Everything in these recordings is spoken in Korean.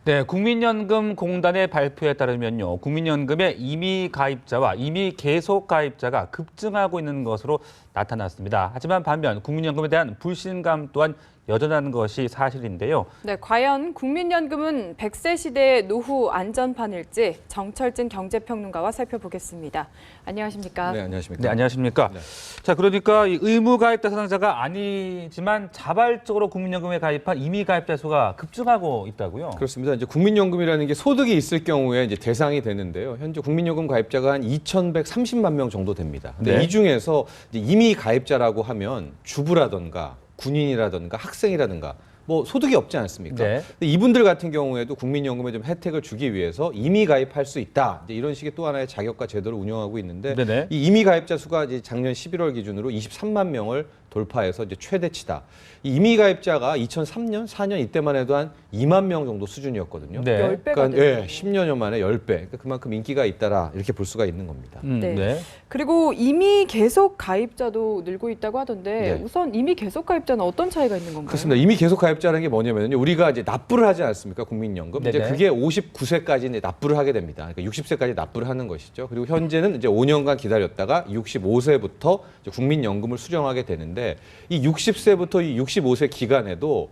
네, 국민연금공단의 발표에 따르면요, 국민연금의 임의 가입자와 임의 계속 가입자가 급증하고 있는 것으로 나타났습니다. 하지만 반면 국민연금에 대한 불신감 또한 여전한 것이 사실인데요. 네, 과연 국민연금은 100세 시대의 노후 안전판일지 정철진 경제평론가와 살펴보겠습니다. 안녕하십니까? 네, 안녕하십니까? 네, 안녕하십니까? 네. 자, 그러니까 이 의무 가입 대상자가 아니지만 자발적으로 국민연금에 가입한 임의 가입자 수가 급증하고 있다고요? 그렇습니다. 이제 국민연금이라는 게 소득이 있을 경우에 이제 대상이 되는데요. 현재 국민연금 가입자가 한 2,130만 명 정도 됩니다. 근데 네. 이 중에서 이제 임의 가입자라고 하면 주부라든가 군인이라든가 학생이라든가 뭐 소득이 없지 않습니까? 네. 근데 이분들 같은 경우에도 국민연금에 좀 혜택을 주기 위해서 임의 가입할 수 있다. 이제 이런 식의 또 하나의 자격과 제도를 운영하고 있는데 네네. 이 임의 가입자 수가 이제 작년 11월 기준으로 23만 명을 돌파해서 이제 최대치다. 이 임의 가입자가 2003년, 4년 이때만 해도 한 2만 명 정도 수준이었거든요. 네. 10배가 그러니까 됐네요. 예, 10년여 만에 10배. 그러니까 그만큼 인기가 있다라 이렇게 볼 수가 있는 겁니다. 네. 네. 그리고 임의 계속 가입자도 늘고 있다고 하던데 네. 우선 임의 계속 가입자는 어떤 차이가 있는 건가요? 그렇습니다. 임의 계속 가입자라는 게 뭐냐면요. 우리가 이제 납부를 하지 않습니까? 국민연금. 이제 네네. 그게 59세까지 이제 납부를 하게 됩니다. 그러니까 60세까지 납부를 하는 것이죠. 그리고 현재는 이제 5년간 기다렸다가 65세부터 이제 국민연금을 수령하게 되는데 이 60세부터 이 65세 기간에도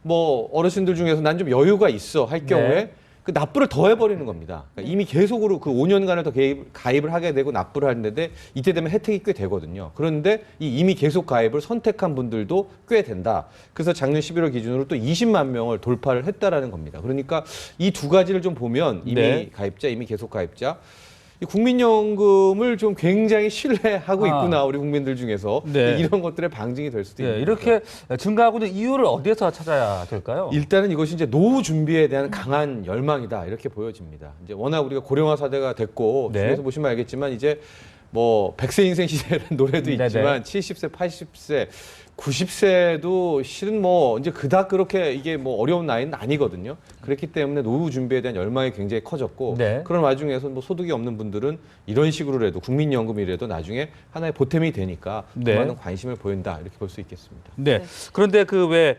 뭐 어르신들 중에서 난 좀 여유가 있어 할 경우에 네. 그 납부를 더 해버리는 겁니다. 그러니까 이미 계속으로 그 5년간을 더 가입을 하게 되고 납부를 하는데 이때 되면 혜택이 꽤 되거든요. 그런데 이 이미 계속 가입을 선택한 분들도 꽤 된다. 그래서 작년 11월 기준으로 또 20만 명을 돌파를 했다라는 겁니다. 그러니까 이 두 가지를 좀 보면 이미 네. 가입자, 이미 계속 가입자. 이 국민연금을 좀 굉장히 신뢰하고 있구나 우리 국민들 중에서 네. 이런 것들의 방증이 될 수도 있는 네, 거죠. 이렇게 증가하고 있는 이유를 어디에서 찾아야 될까요? 일단은 이것이 이제 노후 준비에 대한 강한 열망이다 이렇게 보여집니다. 이제 워낙 우리가 고령화 사대가 됐고 네. 중에서 보시면 알겠지만 이제 뭐 100세 인생 시대라는 노래도 네네. 있지만 70세, 80세, 90세도 실은 뭐 이제 그닥 그렇게 이게 뭐 어려운 나이는 아니거든요. 그렇기 때문에 노후 준비에 대한 열망이 굉장히 커졌고 네. 그런 와중에서 뭐 소득이 없는 분들은 이런 식으로라도 국민연금이라도 나중에 하나의 보탬이 되니까 네. 많은 관심을 보인다 이렇게 볼 수 있겠습니다. 네. 그런데 그 왜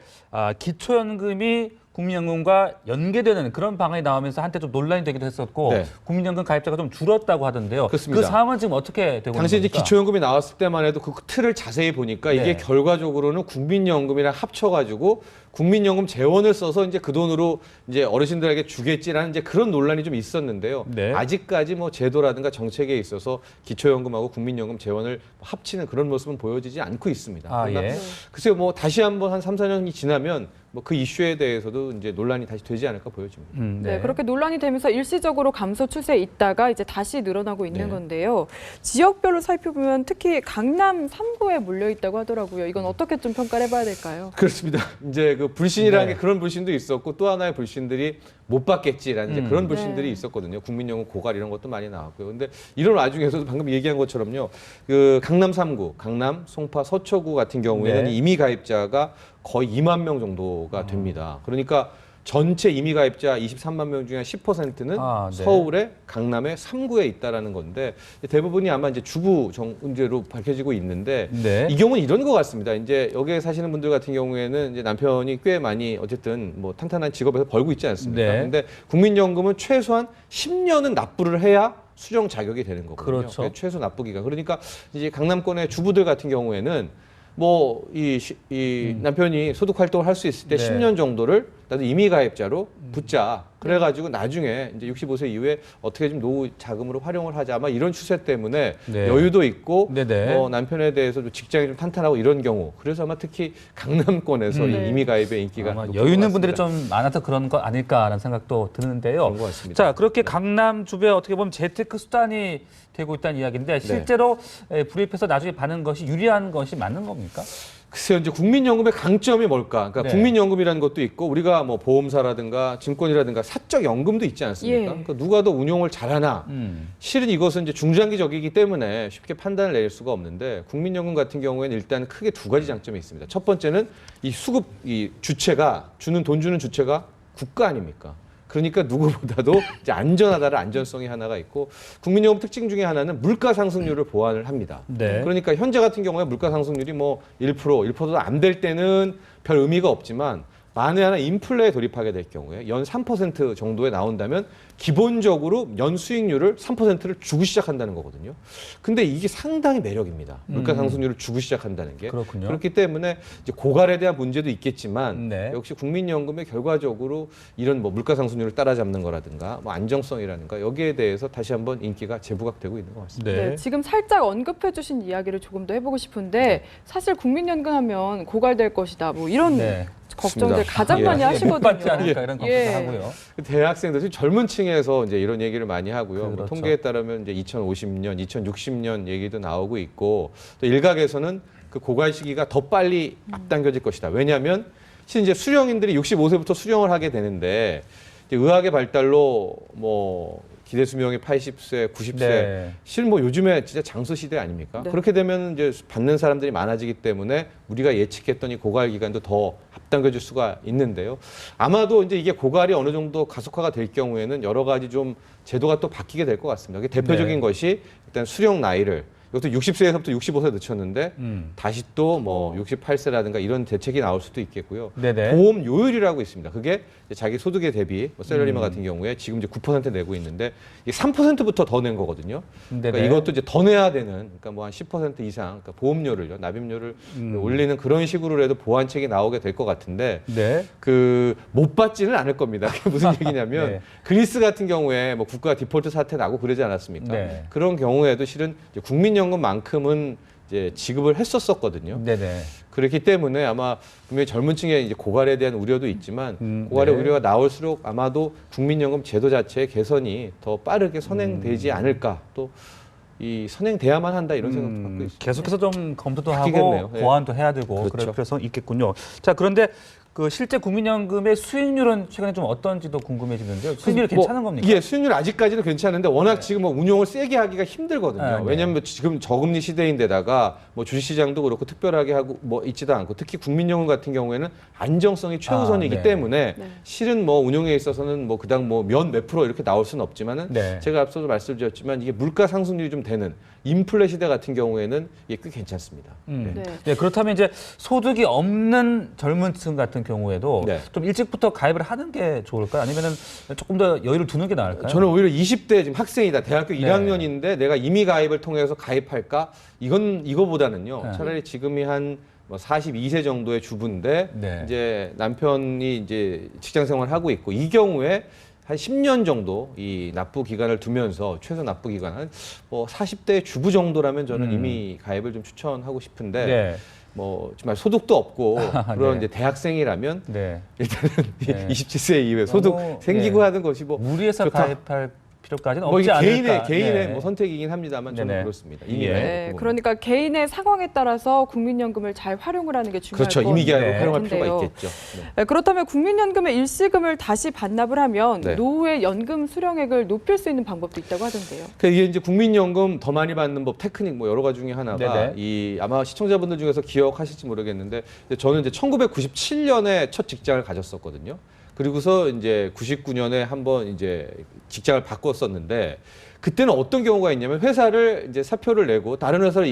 기초연금이 국민연금과 연계되는 그런 방안이 나오면서 한때 좀 논란이 되기도 했었고 네. 국민연금 가입자가 좀 줄었다고 하던데요. 그렇습니다. 그 상황은 지금 어떻게 되고 당시 있는 이제 겁니까? 기초연금이 나왔을 때만 해도 그 틀을 자세히 보니까 네. 이게 결과적으로는 국민연금이랑 합쳐가지고 국민연금 재원을 써서 이제 그 돈으로 이제 어르신들에게 주겠지라는 이제 그런 논란이 좀 있었는데요. 네. 아직까지 뭐 제도라든가 정책에 있어서 기초연금하고 국민연금 재원을 합치는 그런 모습은 보여지지 않고 있습니다. 아, 그러나 예. 글쎄요, 뭐 다시 한번 한 3, 4년이 지나면 뭐 그 이슈에 대해서도 이제 논란이 다시 되지 않을까 보여집니다. 네, 그렇게 논란이 되면서 일시적으로 감소 추세에 있다가 이제 다시 늘어나고 있는 네. 건데요. 지역별로 살펴보면 특히 강남 3구에 몰려 있다고 하더라고요. 이건 어떻게 좀 평가를 해봐야 될까요? 그렇습니다. 이제 그 불신이라는 네. 게 그런 불신도 있었고 또 하나의 불신들이 못 받겠지라는 이제 그런 불신들이 네. 있었거든요. 국민연금 고갈 이런 것도 많이 나왔고요. 근데 이런 와중에서도 방금 얘기한 것처럼요. 그 강남 3구, 강남, 송파, 서초구 같은 경우에는 네. 임의 가입자가 거의 2만 명 정도가 됩니다. 그러니까 전체 임의 가입자 23만 명 중에 10%는 아, 네. 서울의 강남의 3구에 있다라는 건데 대부분이 아마 이제 주부 문제로 밝혀지고 있는데 네. 이 경우는 이런 것 같습니다. 이제 여기에 사시는 분들 같은 경우에는 이제 남편이 꽤 많이 어쨌든 뭐 탄탄한 직업에서 벌고 있지 않습니까? 네. 근데 국민연금은 최소한 10년은 납부를 해야 수령 자격이 되는 거거든요. 그렇죠. 그게 최소 납부 기간. 그러니까 이제 강남권의 주부들 같은 경우에는 뭐 이 남편이 소득 활동을 할 수 있을 때 네. 10년 정도를 나도 임의 가입자로 붙자. 그래가지고 나중에 이제 65세 이후에 어떻게 좀 노후 자금으로 활용을 하자. 아마 이런 추세 때문에 네. 여유도 있고 네네. 남편에 대해서 좀 직장이 좀 탄탄하고 이런 경우. 그래서 아마 특히 강남권에서 이 임의 가입의 인기가 아마 높은 여유 있는 것 분들이 같습니다. 좀 많아서 그런 거 아닐까라는 생각도 드는데요. 그런 것 같습니다. 자, 그렇게 강남 주변에 어떻게 보면 재테크 수단이 되고 있다는 이야기인데 실제로 불입해서 나중에 받는 것이 유리한 것이 맞는 겁니까? 글쎄요, 이제 국민연금의 강점이 뭘까? 그러니까 네. 국민연금이라는 것도 있고 우리가 뭐 보험사라든가 증권이라든가 사적 연금도 있지 않습니까? 예. 그러니까 누가 더 운용을 잘하나? 실은 이것은 이제 중장기적이기 때문에 쉽게 판단을 내릴 수가 없는데 국민연금 같은 경우에는 일단 크게 두 가지 장점이 있습니다. 첫 번째는 이 수급 이 주체가 돈 주는 주체가 국가 아닙니까? 그러니까 누구보다도 이제 안전하다는 안전성이 하나가 있고 국민연금 특징 중에 하나는 물가 상승률을 보완을 합니다. 네. 그러니까 현재 같은 경우에 물가 상승률이 뭐 1%, 1%도 안 될 때는 별 의미가 없지만 만에 하나 인플레에 돌입하게 될 경우에 연 3% 정도에 나온다면 기본적으로 연 수익률을 3%를 주고 시작한다는 거거든요. 근데 이게 상당히 매력입니다. 물가 상승률을 주고 시작한다는 게. 그렇군요. 그렇기 때문에 이제 고갈에 대한 문제도 있겠지만 네. 역시 국민연금의 결과적으로 이런 뭐 물가 상승률을 따라잡는 거라든가 뭐 안정성이라든가 여기에 대해서 다시 한번 인기가 재부각되고 있는 것 같습니다. 네, 지금 살짝 언급해 주신 이야기를 조금 더 해보고 싶은데 사실 국민연금 하면 고갈될 것이다. 뭐 이런 네. 걱정들 좋습니다. 가장 예. 많이 못 하시거든요. 받지 않을까 이런 걱정도 예. 하고요. 대학생들, 지금 젊은 층에서 이제 이런 얘기를 많이 하고요. 뭐 그렇죠. 통계에 따르면 이제 2050년, 2060년 얘기도 나오고 있고 또 일각에서는 그 고갈 시기가 더 빨리 앞당겨질 것이다. 왜냐하면 실제 이제 수령인들이 65세부터 수령을 하게 되는데 이제 의학의 발달로 뭐 기대 수명이 80세, 90세. 네. 실은 뭐 요즘에 진짜 장수 시대 아닙니까? 네. 그렇게 되면 이제 받는 사람들이 많아지기 때문에 우리가 예측했던 이 고갈 기간도 더 앞당겨질 수가 있는데요. 아마도 이제 이게 고갈이 어느 정도 가속화가 될 경우에는 여러 가지 좀 제도가 또 바뀌게 될 것 같습니다. 이게 대표적인 네. 것이 일단 수령 나이를 이것도 60세에서부터 65세 늦췄는데 다시 또 뭐 68세라든가 이런 대책이 나올 수도 있겠고요. 네네. 보험 요율이라고 있습니다. 그게 이제 자기 소득에 대비 뭐 셀러리맨 같은 경우에 지금 이제 9% 내고 있는데 이게 3%부터 더 낸 거거든요. 그러니까 네네. 이것도 이제 더 내야 되는 그러니까 뭐 한 10% 이상 그러니까 보험료를요, 납입료를 올리는 그런 식으로 해도 보완책이 나오게 될 것 같은데 네. 그 못 받지는 않을 겁니다. 그게 무슨 얘기냐면 네. 그리스 같은 경우에 뭐 국가 디폴트 사태 나고 그러지 않았습니까? 네. 그런 경우에도 실은 이제 국민연금만큼은 이제 지급을 했었거든요. 네네. 그렇기 때문에 아마 분명히 젊은 층에 이제 고갈에 대한 우려도 있지만 고갈의 네. 우려가 나올수록 아마도 국민연금 제도 자체의 개선이 더 빠르게 선행되지 않을까 또 이 선행돼야만 한다 이런 생각도 갖고 있습니다. 계속해서 좀 검토도 바뀌겠네요. 하고 예. 보완도 해야 되고 그렇죠. 그럴 필요성 있겠군요. 자, 그런데 그 실제 국민연금의 수익률은 최근에 좀 어떤지도 궁금해지는데요. 수익률이 괜찮은 겁니까? 예, 수익률 아직까지는 괜찮은데 워낙 지금 뭐 운용을 세게 하기가 힘들거든요. 네, 네. 왜냐하면 지금 저금리 시대인데다가 뭐 주식시장도 그렇고 특별하게 하고 뭐 있지도 않고 특히 국민연금 같은 경우에는 안정성이 최우선이기 네. 때문에 네. 실은 뭐 운용에 있어서는 뭐 그당 뭐 몇 프로 이렇게 나올 수는 없지만은 네. 제가 앞서도 말씀드렸지만 이게 물가 상승률이 좀 되는 인플레 시대 같은 경우에는 이게 꽤 괜찮습니다. 네. 네, 그렇다면 이제 소득이 없는 젊은 층 같은 경우에도 네. 좀 일찍부터 가입을 하는 게 좋을까요? 아니면은 조금 더 여유를 두는 게 나을까요? 저는 오히려 20대 지금 학생이다. 대학교 네. 1학년인데 내가 임의 가입을 통해서 가입할까? 이거보다는요. 네. 차라리 지금이 한 뭐 42세 정도의 주부인데 네. 이제 남편이 이제 직장 생활을 하고 있고 이 경우에 한 10년 정도 이 납부 기간을 두면서 최소 납부 기간은 뭐 40대 주부 정도라면 저는 임의 가입을 좀 추천하고 싶은데 네. 뭐 정말 소득도 없고 그런 네. 이제 대학생이라면 네. 일단은 네. 27세 이후에 소득 너무, 생기고 네. 하는 것이 뭐 무리해서 좋다. 가입할 필요까지는 뭐 없지 이게 않을까. 개인의 네. 뭐 선택이긴 합니다만 저는 네네. 그렇습니다. 예. 이미 네, 그러니까 개인의 상황에 따라서 국민연금을 잘 활용을 하는 게 중요할 그렇죠. 것 임의 가입을 네. 활용할 필요가 같은데요. 있겠죠. 네. 네, 그렇다면 국민연금의 일시금을 다시 반납을 하면 네. 노후의 연금 수령액을 높일 수 있는 방법도 있다고 하던데요. 그러니까 이게 이제 국민연금 더 많이 받는 법 테크닉 뭐 여러 가지 중에 하나가 네네. 이 아마 시청자분들 중에서 기억하실지 모르겠는데 저는 이제 1997년에 첫 직장을 가졌었거든요. 그리고서 이제 99년에 한번 이제 직장을 바꿨었는데 그때는 어떤 경우가 있냐면 회사를 이제 사표를 내고 다른 회사로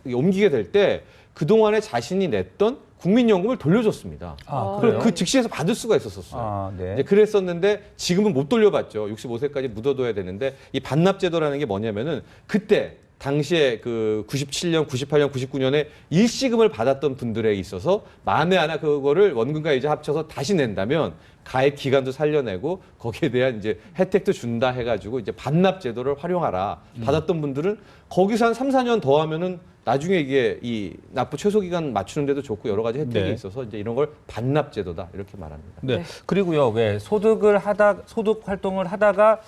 옮기게 될 때 그동안에 자신이 냈던 국민연금을 돌려줬습니다. 아, 아, 그래요? 그 즉시에서 받을 수가 있었어요. 아, 네. 이제 그랬었는데 지금은 못 돌려받죠. 65세까지 묻어둬야 되는데 이 반납제도라는 게 뭐냐면은 그때 당시에 그 97년, 98년, 99년에 일시금을 받았던 분들에 있어서 만에 하나 그거를 원금과 이자 합쳐서 다시 낸다면 가입 기간도 살려내고 거기에 대한 이제 혜택도 준다 해가지고 이제 반납 제도를 활용하라. 받았던 분들은 거기서 한 3, 4년 더 하면은 나중에 이게 이 납부 최소 기간 맞추는 데도 좋고 여러 가지 혜택이 네. 있어서 이제 이런 걸 반납 제도다 이렇게 말합니다. 네. 네. 그리고요, 왜 소득 활동을 하다가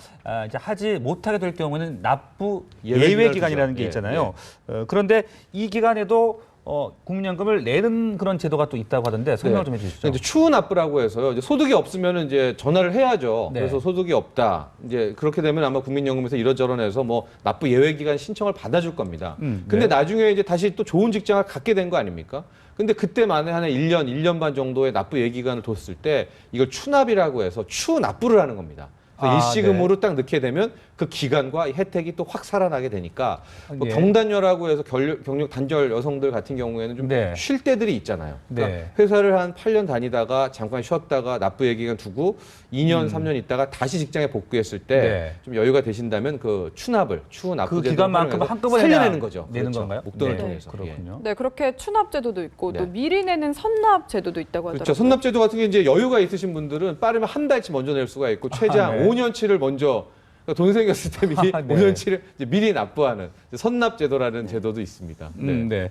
이제 하지 못하게 될 경우는 납부 예외 예외 기간을 기간이라는 주죠. 게 예, 있잖아요. 그런데 이 기간에도 국민연금을 내는 그런 제도가 또 있다고 하던데 설명을 좀 해주시죠. 이제 추후 납부라고 해서요. 이제 소득이 없으면 이제 전화를 해야죠. 네. 그래서 소득이 없다. 이제 그렇게 되면 아마 국민연금에서 이런저런해서 뭐 납부 예외 기간 신청을 받아줄 겁니다. 근데 네. 나중에 이제 다시 또 좋은 직장을 갖게 된 거 아닙니까? 근데 그때 만에 한 1년 반 정도의 납부 예외 기간을 뒀을 때 이걸 추납이라고 해서 추 납부를 하는 겁니다. 그래서 일시금으로 딱 넣게 되면 그 기간과 혜택이 또 확 살아나게 되니까 뭐 경단녀라고 해서 경력 단절 여성들 같은 경우에는 좀 쉴 때들이 있잖아요. 그러니까 회사를 한 8년 다니다가 잠깐 쉬었다가 납부 얘기가 두고 2년, 3년 있다가 다시 직장에 복귀했을 때 좀 여유가 되신다면 그 추납을 추후 납부 그 기간만큼 한꺼번에 살려내는 거죠. 내는 그렇죠. 건가요? 목돈을 통해서. 그렇군요. 네, 그렇게 추납 제도도 있고 또 미리 내는 선납 제도도 있다고 하더라고요. 그렇죠. 선납제도 같은 게 이제 여유가 있으신 분들은 빠르면 한 달치 먼저 낼 수가 있고 최장 5년치를 먼저 그러니까 돈 생겼을 때 미리 5년치를 이제 미리 납부하는 선납제도라는 제도도 있습니다. 네.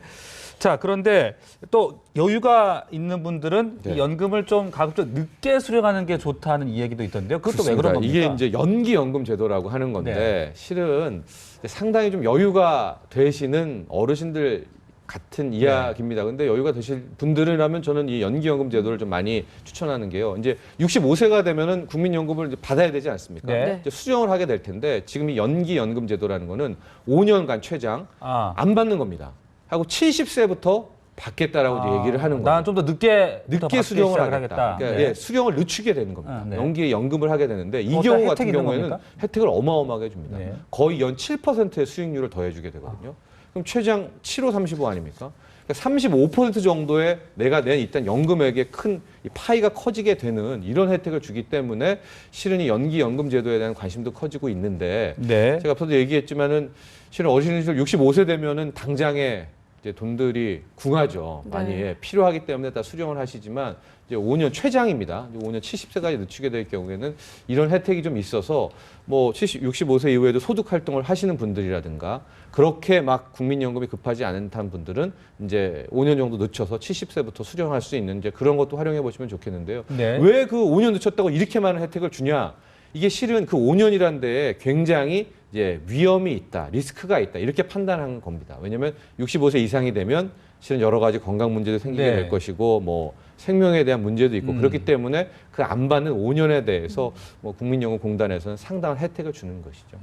자, 그런데 또 여유가 있는 분들은 이 연금을 좀 가급적 늦게 수령하는 게 좋다는 이야기도 있던데요. 그것도 왜 그런 겁니까? 이게 이제 연기연금 제도라고 하는 건데 실은 상당히 좀 여유가 되시는 어르신들 같은 이야기입니다. 근데 여유가 되실 분들이라면 저는 이 연기연금 제도를 좀 많이 추천하는 게요. 이제 65세가 되면은 국민연금을 이제 받아야 되지 않습니까? 이제 수령을 하게 될 텐데 지금 이 연기연금 제도라는 거는 5년간 최장 안 받는 겁니다. 하고 70세부터 받겠다라고 이제 얘기를 하는 거예요. 난 좀 더 늦게 수령을 하겠다. 그러니까 수령을 늦추게 되는 겁니다. 연기에 연금을 하게 되는데 이 경우 같은 경우에는 혜택을 어마어마하게 줍니다. 거의 연 7%의 수익률을 더해주게 되거든요. 그럼 최장 7호 35 아닙니까? 그러니까 35% 정도의 내가 낸 일단 연금액의 큰 파이가 커지게 되는 이런 혜택을 주기 때문에 실은 이 연기연금 제도에 대한 관심도 커지고 있는데 제가 앞서도 얘기했지만은 실은 어르신들 65세 되면은 당장에 이제 돈들이 궁하죠. 많이 필요하기 때문에 다 수령을 하시지만 이제 5년 최장입니다. 5년 70세까지 늦추게 될 경우에는 이런 혜택이 좀 있어서 뭐 65세 이후에도 소득 활동을 하시는 분들이라든가 그렇게 막 국민연금이 급하지 않은 분들은 이제 5년 정도 늦춰서 70세부터 수령할 수 있는 이제 그런 것도 활용해 보시면 좋겠는데요. 왜 그 5년 늦췄다고 이렇게 많은 혜택을 주냐? 이게 실은 그 5년이라는 데에 굉장히 이제 위험이 있다, 리스크가 있다 이렇게 판단한 겁니다. 왜냐하면 65세 이상이 되면 실은 여러 가지 건강 문제도 생기게 될 것이고 뭐 생명에 대한 문제도 있고 그렇기 때문에 그 안 받는 5년에 대해서 뭐 국민연금공단에서는 상당한 혜택을 주는 것이죠.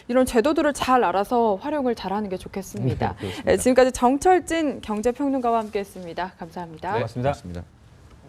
이런 제도들을 잘 알아서 활용을 잘하는 게 좋겠습니다. 지금까지 정철진 경제평론가와 함께했습니다. 감사합니다. 고맙습니다. 고맙습니다.